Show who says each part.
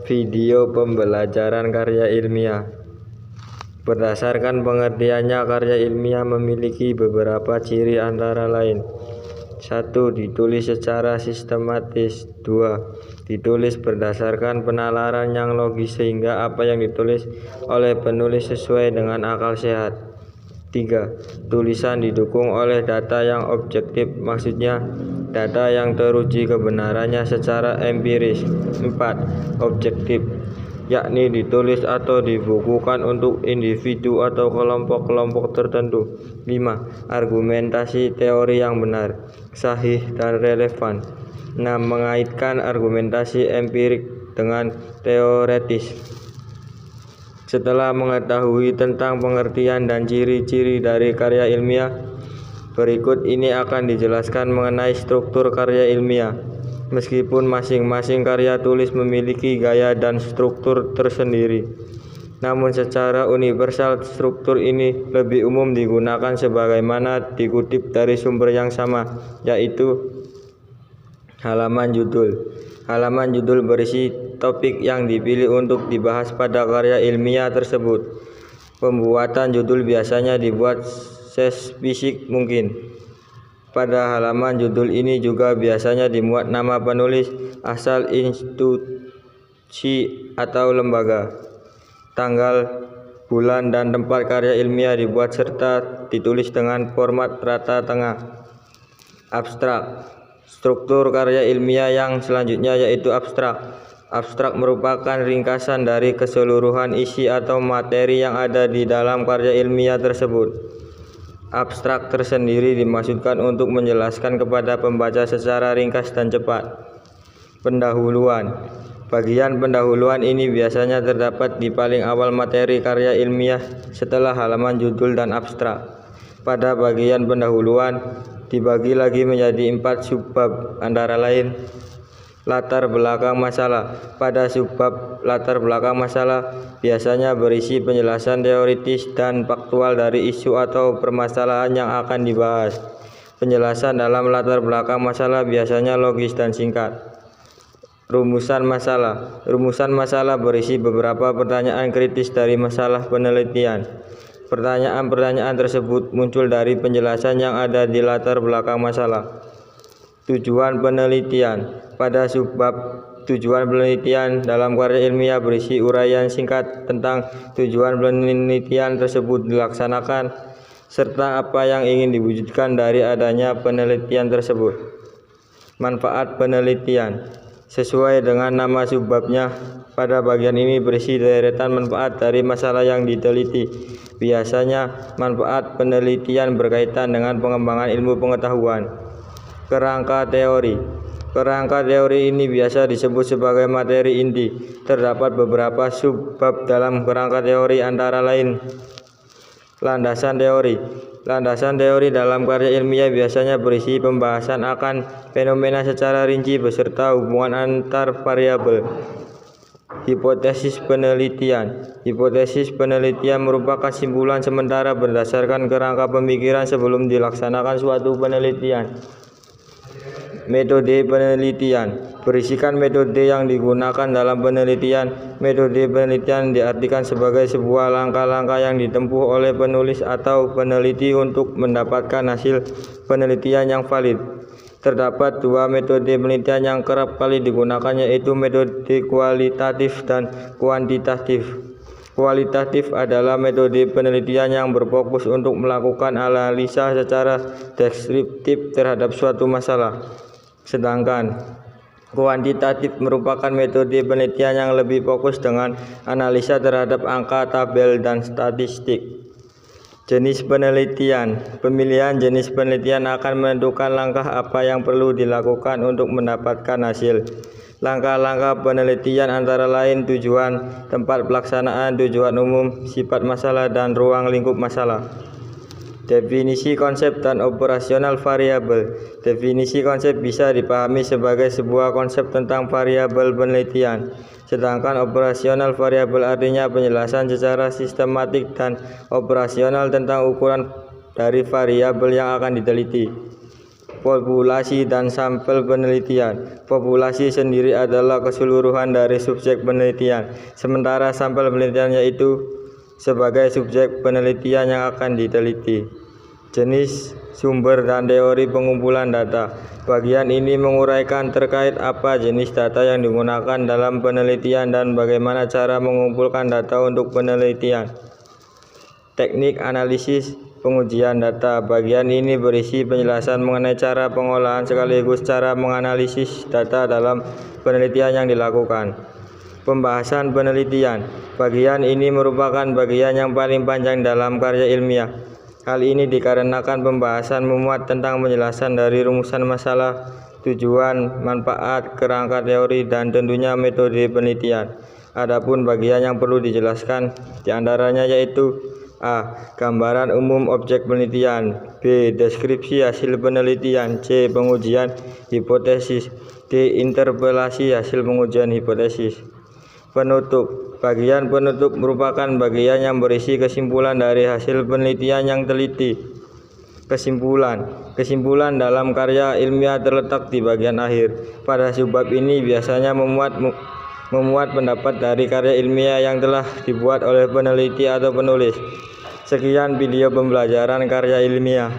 Speaker 1: Video pembelajaran karya ilmiah. Berdasarkan pengertiannya, karya ilmiah memiliki beberapa ciri antara lain. 1. Ditulis secara sistematis. 2. Ditulis berdasarkan penalaran yang logis sehingga apa yang ditulis oleh penulis sesuai dengan akal sehat. 3. Tulisan didukung oleh data yang objektif, maksudnya data yang teruji kebenarannya secara empiris. 4. Objektif, yakni ditulis atau dibukukan untuk individu atau kelompok-kelompok tertentu. 5. Argumentasi teori yang benar, sahih, dan relevan. 6. Mengaitkan argumentasi empirik dengan teoretis. Setelah mengetahui tentang pengertian dan ciri-ciri dari karya ilmiah, berikut ini akan dijelaskan mengenai struktur karya ilmiah. Meskipun masing-masing karya tulis memiliki gaya dan struktur tersendiri, namun secara universal struktur ini lebih umum digunakan sebagaimana dikutip dari sumber yang sama, yaitu halaman judul. Halaman judul berisi topik yang dipilih untuk dibahas pada karya ilmiah tersebut. Pembuatan judul biasanya dibuat sespesifik mungkin. Pada halaman judul ini juga biasanya dimuat nama penulis, asal institusi atau lembaga, tanggal, bulan, dan tempat karya ilmiah dibuat serta ditulis dengan format rata tengah. Abstrak. Struktur karya ilmiah yang selanjutnya yaitu abstrak. Abstrak merupakan ringkasan dari keseluruhan isi atau materi yang ada di dalam karya ilmiah tersebut. Abstrak tersendiri dimaksudkan untuk menjelaskan kepada pembaca secara ringkas dan cepat. Pendahuluan. Bagian pendahuluan ini biasanya terdapat di paling awal materi karya ilmiah setelah halaman judul dan abstrak. Pada bagian pendahuluan dibagi lagi menjadi 4 subbab, antara lain latar belakang masalah. Pada subbab latar belakang masalah biasanya berisi penjelasan teoritis dan faktual dari isu atau permasalahan yang akan dibahas. Penjelasan dalam latar belakang masalah biasanya logis dan singkat. Rumusan masalah. Rumusan masalah berisi beberapa pertanyaan kritis dari masalah penelitian. Pertanyaan-pertanyaan tersebut muncul dari penjelasan yang ada di latar belakang masalah. Tujuan penelitian. Pada subbab tujuan penelitian dalam karya ilmiah berisi uraian singkat tentang tujuan penelitian tersebut dilaksanakan serta apa yang ingin diwujudkan dari adanya penelitian tersebut. Manfaat penelitian. Sesuai dengan nama subbabnya, pada bagian ini berisi deretan manfaat dari masalah yang diteliti. Biasanya manfaat penelitian berkaitan dengan pengembangan ilmu pengetahuan. Kerangka teori. Kerangka teori ini biasa disebut sebagai materi inti. Terdapat beberapa subbab dalam kerangka teori, antara lain landasan teori. Landasan teori dalam karya ilmiah biasanya berisi pembahasan akan fenomena secara rinci beserta hubungan antar variabel. Hipotesis penelitian. Hipotesis penelitian merupakan kesimpulan sementara berdasarkan kerangka pemikiran sebelum dilaksanakan suatu penelitian. Metode penelitian. Berisikan metode yang digunakan dalam penelitian. Metode penelitian diartikan sebagai sebuah langkah-langkah yang ditempuh oleh penulis atau peneliti untuk mendapatkan hasil penelitian yang valid. Terdapat 2 metode penelitian yang kerap kali digunakan, yaitu metode kualitatif dan kuantitatif. Kualitatif adalah metode penelitian yang berfokus untuk melakukan analisa secara deskriptif terhadap suatu masalah. Sedangkan kuantitatif merupakan metode penelitian yang lebih fokus dengan analisa terhadap angka, tabel, dan statistik. Jenis penelitian. Pemilihan jenis penelitian akan menentukan langkah apa yang perlu dilakukan untuk mendapatkan hasil. Langkah-langkah penelitian antara lain tujuan, tempat pelaksanaan, tujuan umum, sifat masalah, dan ruang lingkup masalah. Definisi konsep dan operasional variabel. Definisi konsep bisa dipahami sebagai sebuah konsep tentang variabel penelitian. Sedangkan operasional variabel artinya penjelasan secara sistematik dan operasional tentang ukuran dari variabel yang akan diteliti. populasi dan sampel penelitian. Populasi sendiri adalah keseluruhan dari subjek penelitian, sementara sampel penelitian yaitu sebagai subjek penelitian yang akan diteliti. Jenis, sumber, dan teori pengumpulan data. Bagian ini menguraikan terkait apa jenis data yang digunakan dalam penelitian dan bagaimana cara mengumpulkan data untuk penelitian. Teknik analisis pengujian data. Bagian ini berisi penjelasan mengenai cara pengolahan sekaligus cara menganalisis data dalam penelitian yang dilakukan. Pembahasan penelitian. Bagian ini merupakan bagian yang paling panjang dalam karya ilmiah. Hal ini dikarenakan pembahasan memuat tentang penjelasan dari rumusan masalah, tujuan, manfaat, kerangka teori, dan tentunya metode penelitian. Adapun bagian yang perlu dijelaskan diantaranya yaitu A. Gambaran umum objek penelitian. B. Deskripsi hasil penelitian. C. Pengujian hipotesis. D. Interpelasi hasil pengujian hipotesis. Penutup. Bagian penutup merupakan bagian yang berisi kesimpulan dari hasil penelitian yang teliti. Kesimpulan dalam karya ilmiah terletak di bagian akhir. Pada subbab ini biasanya memuat pendapat dari karya ilmiah yang telah dibuat oleh peneliti atau penulis. Sekian video pembelajaran karya ilmiah.